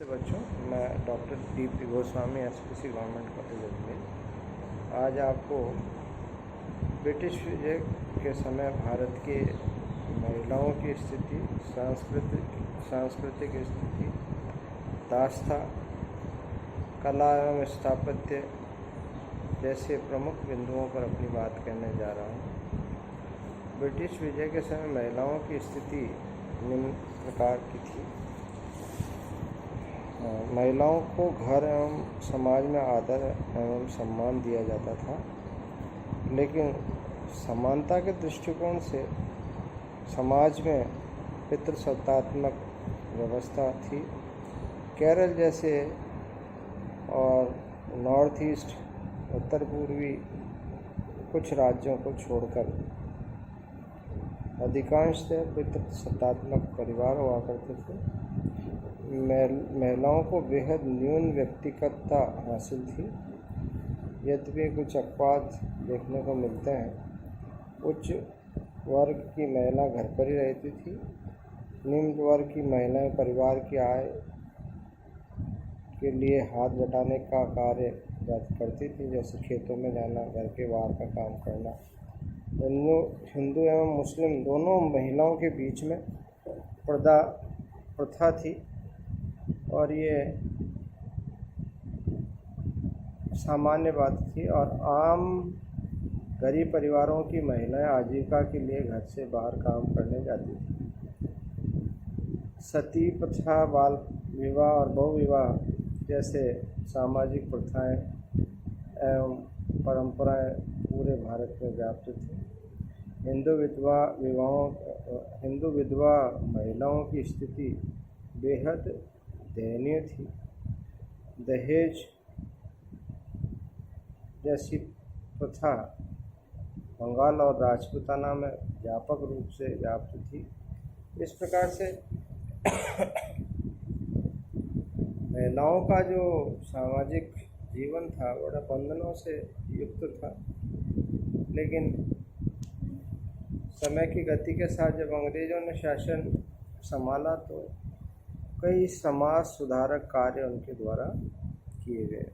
बच्चों, मैं doctor D P. Goswami, SPC government college Ajmer. आज आपको ब्रिटिश विजय के समय भारत के महिलाओं की स्थिति, सांस्कृतिक स्थिति, दास्ता, कला एवं स्थापत्य जैसे प्रमुख बिंदुओं पर अपनी बात कहने जा रहा हूँ। ब्रिटिश विजय के समय महिलाओं की स्थिति निम्न प्रकार की थी। महिलाओं को घर एवं समाज में आदर एवं सम्मान दिया जाता था, लेकिन समानता के दृष्टिकोण से समाज में पितृसत्तात्मक व्यवस्था थी। केरल जैसे और नॉर्थ ईस्ट, उत्तर पूर्वी कुछ राज्यों को छोड़कर अधिकांशतः पितृसत्तात्मक परिवार हुआ करते थे। महिलाओं को बेहद न्यून व्यक्तिगतता हासिल थी। यद्यपि कुछ अपवाद देखने को मिलते हैं। उच्च वर्ग की महिला घर पर ही रहती थी। निम्न वर्ग की महिलाएं परिवार की आय के लिए हाथ बटाने का कार्य करती थी, जैसे खेतों में जाना, घर के बाहर का काम करना। हिंदू एवं मुस्लिम दोनों महिलाओं के बीच में पर्दा प्रथा थी और ये सामान्य बात थी। और आम गरीब परिवारों की महिलाएं आजीविका के लिए घर से बाहर काम करने जाती थी। सती प्रथा, बाल विवाह और बहुविवाह जैसे सामाजिक प्रथाएं एवं परंपराएं पूरे भारत में व्याप्त थी। हिंदू विधवा महिलाओं की स्थिति बेहद दयनीय थी। दहेज जैसी प्रथा बंगाल और राजपूताना में व्यापक रूप से व्याप्त थी। इस प्रकार से महिलाओं का जो सामाजिक जीवन था बड़ा बंधनों से युक्त था। लेकिन समय की गति के साथ जब अंग्रेजों ने शासन संभाला तो कई समाज सुधारक कार्य उनके द्वारा किए गए।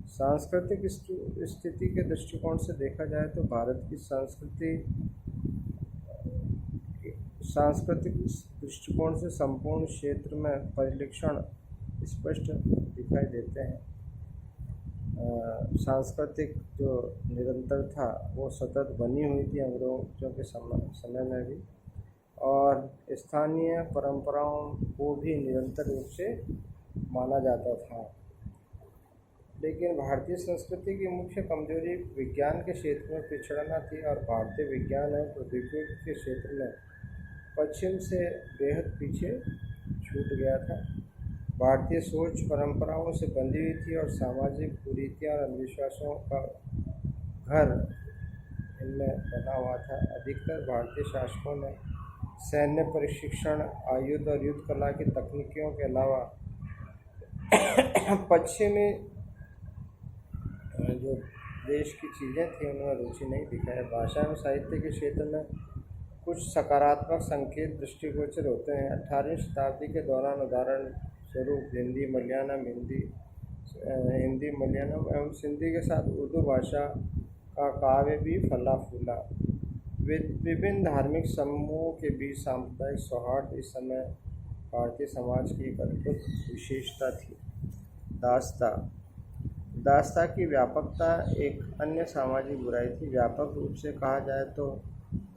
सांस्कृतिक स्थिति के दृष्टिकोण से देखा जाए तो भारत की सांस्कृतिक दृष्टिकोण से संपूर्ण क्षेत्र में परिलक्षण स्पष्ट दिखाई देते हैं। सांस्कृतिक जो निरंतरता वो सतत बनी हुई थी अंग्रेजों के समय में भी, और स्थानीय परंपराओं को भी निरंतर रूप से माना जाता था। लेकिन भारतीय संस्कृति की मुख्य कमजोरी विज्ञान के क्षेत्र में पिछड़ना थी और भारतीय विज्ञान एवं प्रौद्योगिकी के क्षेत्र में पश्चिम से बेहद पीछे छूट गया था। भारतीय सोच परंपराओं से बंधी हुई थी और सामाजिक कुरीतियाँ और अंधविश्वासों का घर इनमें बना हुआ था। अधिकतर भारतीय शासकों ने सैन्य प्रशिक्षण, आयुध और युद्ध कला की तकनीकियों के अलावा पश्चिमी जो देश की चीज़ें थी उनमें रुचि नहीं दिखाई। भाषा एवं साहित्य के क्षेत्र में कुछ सकारात्मक संकेत दृष्टिगोचर होते हैं। 18वीं शताब्दी के दौरान उदाहरण स्वरूप हिंदी, मलयालम एवं सिंधी के साथ उर्दू भाषा का काव्य भी फला फूला। विभिन्न धार्मिक समूहों के बीच सांप्रदायिक सौहार्द इस समय भारतीय समाज की एक अद्भुत विशेषता थी। दास्ता की व्यापकता एक अन्य सामाजिक बुराई थी। व्यापक रूप से कहा जाए तो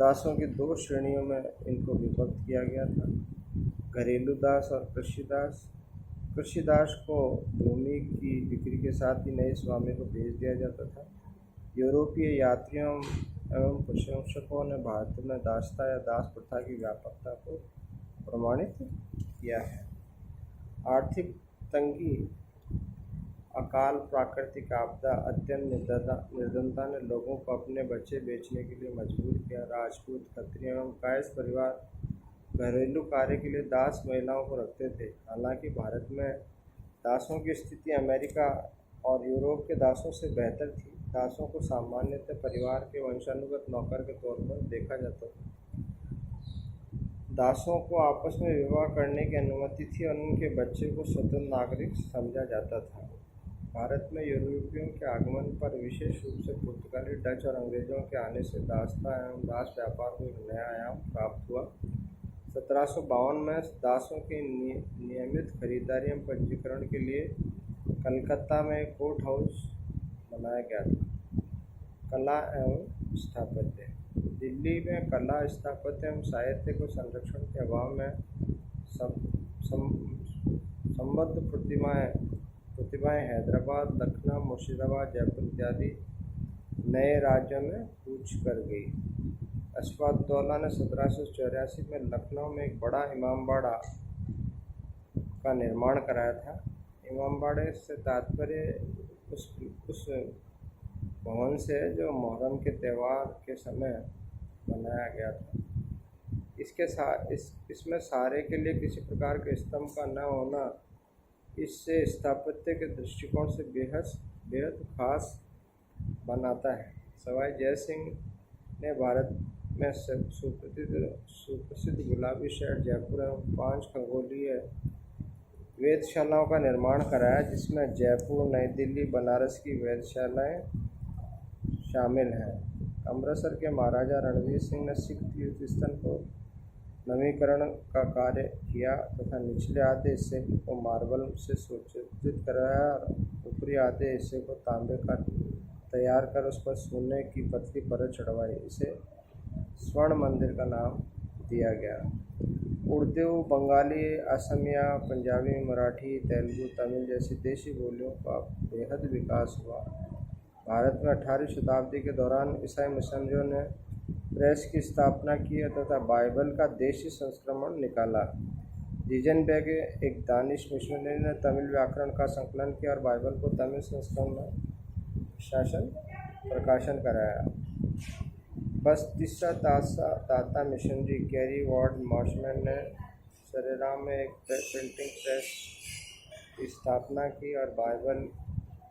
दासों की दो श्रेणियों में इनको विभक्त किया गया था, घरेलू दास और कृषिदास। कृषिदास को भूमि की बिक्री के साथ ही नए स्वामी को बेच दिया जाता था। यूरोपीय यात्रियों एवं प्रशंसकों ने भारत में दास्ता या दास प्रथा की व्यापकता को प्रमाणित किया है। आर्थिक तंगी, अकाल, प्राकृतिक आपदा, अत्यंत निर्धनता ने लोगों को अपने बच्चे बेचने के लिए मजबूर किया। राजपूत, खत्रिय एवं कायस्थ परिवार घरेलू कार्य के लिए दास महिलाओं को रखते थे। हालांकि भारत में दासों की स्थिति अमेरिका और यूरोप के दासों से बेहतर थी। दासों को सामान्यतः परिवार के वंशानुगत नौकर के तौर पर देखा जाता था। दासों को आपस में विवाह करने की अनुमति थी और उनके बच्चे को स्वतंत्र नागरिक समझा जाता था। भारत में यूरोपियों के आगमन पर, विशेष रूप से पुर्तगाली, डच और अंग्रेजों के आने से दासता एवं दास व्यापार को एक नया आयाम प्राप्त हुआ। 1752 में दासों की नियमित खरीदारी एवं पंजीकरण के लिए कलकत्ता में एक कोर्ट हाउस बनाया गया था। कला एवं स्थापत्य। दिल्ली में कला, स्थापत्य एवं साहित्य को संरक्षण के अभाव में संबद्ध प्रतिभाएं हैदराबाद, लखनऊ, मुर्शिदाबाद, जयपुर इत्यादि नए राज्यों में कूच कर गई। अशफाक़-उद-दौला ने 1784 में लखनऊ में एक बड़ा इमामबाड़ा का निर्माण कराया था। इमामबाड़े से तात्पर्य उस भवन से जो मुहर्रम के त्यौहार के समय बनाया गया था। इसमें सारे के लिए किसी प्रकार के स्तंभ का न होना इससे स्थापत्य के दृष्टिकोण से बेहद खास बनाता है। सवाई जय सिंह ने भारत में सुप्रसिद्ध गुलाबी शहर जयपुर एवं 5 खगोलीय वेधशालाओं का निर्माण कराया, जिसमें जयपुर, नई दिल्ली, बनारस की वेधशालाएं शामिल हैं। अमृतसर के महाराजा रणजीत सिंह ने सिख तीर्थ स्थल को नवीकरण का कार्य किया तथा निचले आधे हिस्से को मार्बल से सुसज्जित कराया और ऊपरी आधे हिस्से को तांबे का तैयार कर उस पर सोने की पतली परत चढ़वाई। इसे स्वर्ण मंदिर का नाम दिया गया। उर्दू, बंगाली, असमिया, पंजाबी, मराठी, तेलुगु, तमिल जैसी देशी बोलियों का बेहद विकास हुआ। भारत में 18वीं शताब्दी के दौरान ईसाई मिशनरियों ने प्रेस की स्थापना की तथा बाइबल का देशी संस्करण निकाला। जीजनबर्ग, एक दानिश मिशनरी, ने तमिल व्याकरण का संकलन किया और बाइबल को तमिल संस्करण में प्रकाशन कराया। बस तीसरा दाता मिशनरी कैरी वॉर्ड मार्शमैन ने सरेराम में एक प्रिंटिंग प्रेस की स्थापना की और बाइबल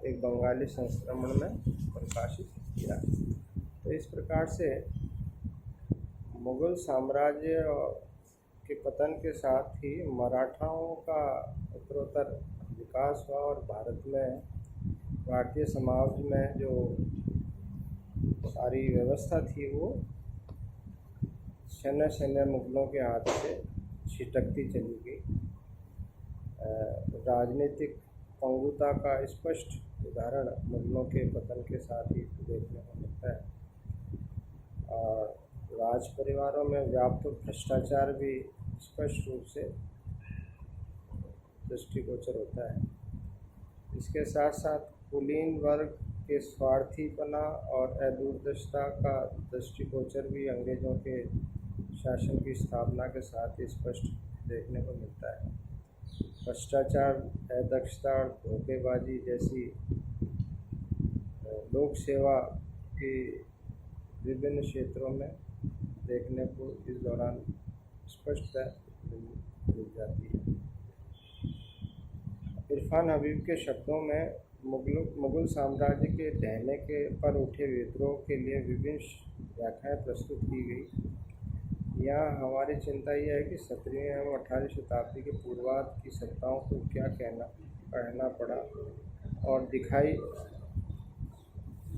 एक बंगाली संस्करण में प्रकाशित किया। तो इस प्रकार से मुग़ल साम्राज्य के पतन के साथ ही मराठाओं का उत्तरोत्तर विकास हुआ और भारतीय समाज में जो सारी व्यवस्था थी वो शनय मुग़लों के हाथ से छिटकती चली गई। राजनीतिक पंगुता का स्पष्ट उदाहरण मुग़लों के पतन के साथ ही देखने को मिलता है और राज परिवारों में व्याप्त भ्रष्टाचार भी स्पष्ट रूप से दृष्टिगोचर होता है। इसके साथ साथ कुलीन वर्ग के स्वार्थीपना और अदूरदर्शिता का दृष्टिगोचर भी अंग्रेज़ों के शासन की स्थापना के साथ ही स्पष्ट देखने को मिलता है। भ्रष्टाचार, अदक्षता और धोखेबाजी जैसी लोक सेवा की विभिन्न क्षेत्रों में देखने को इस दौरान स्पष्ट मिल जाती है। इरफान हबीब के शब्दों में मुग़ल साम्राज्य के ढहने के पर उठे विद्रोह के लिए विभिन्न व्याख्याएँ प्रस्तुत की गई। यहाँ हमारी चिंता यह है कि 17वीं एवं 18वीं शताब्दी के पूर्वार्ध की सत्ताओं को क्या कहना पड़ा और दिखाई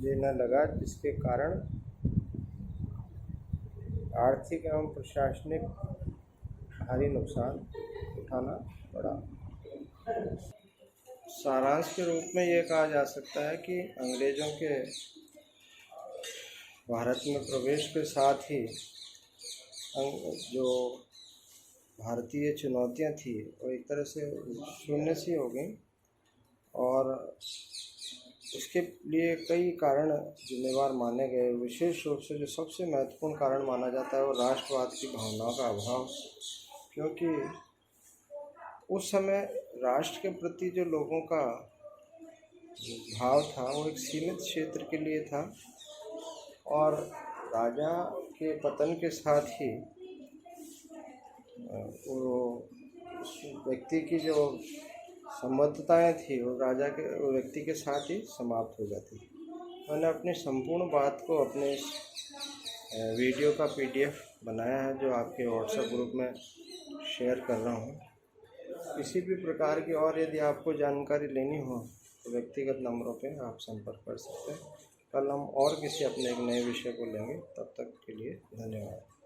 देने लगा, जिसके कारण आर्थिक एवं प्रशासनिक भारी नुकसान उठाना पड़ा। सारांश के रूप में यह कहा जा सकता है कि अंग्रेज़ों के भारत में प्रवेश के साथ ही जो भारतीय चुनौतियां थी वो एक तरह से शून्य सी हो गई और इसके लिए कई कारण जिम्मेवार माने गए। विशेष रूप से जो सबसे महत्वपूर्ण कारण माना जाता है वो राष्ट्रवाद की भावनाओं का अभाव, क्योंकि उस समय राष्ट्र के प्रति जो लोगों का भाव था वो एक सीमित क्षेत्र के लिए था और राजा के पतन के साथ ही वो व्यक्ति की जो संबद्धताएं थी वो राजा के व्यक्ति के साथ ही समाप्त हो जाती थी। मैंने अपनी संपूर्ण बात को अपने वीडियो का PDF बनाया है जो आपके व्हाट्सएप ग्रुप में शेयर कर रहा हूँ। किसी भी प्रकार की और यदि आपको जानकारी लेनी हो तो व्यक्तिगत नंबरों पे आप संपर्क कर सकते हैं। कल हम और किसी अपने एक नए विषय को लेंगे, तब तक के लिए धन्यवाद।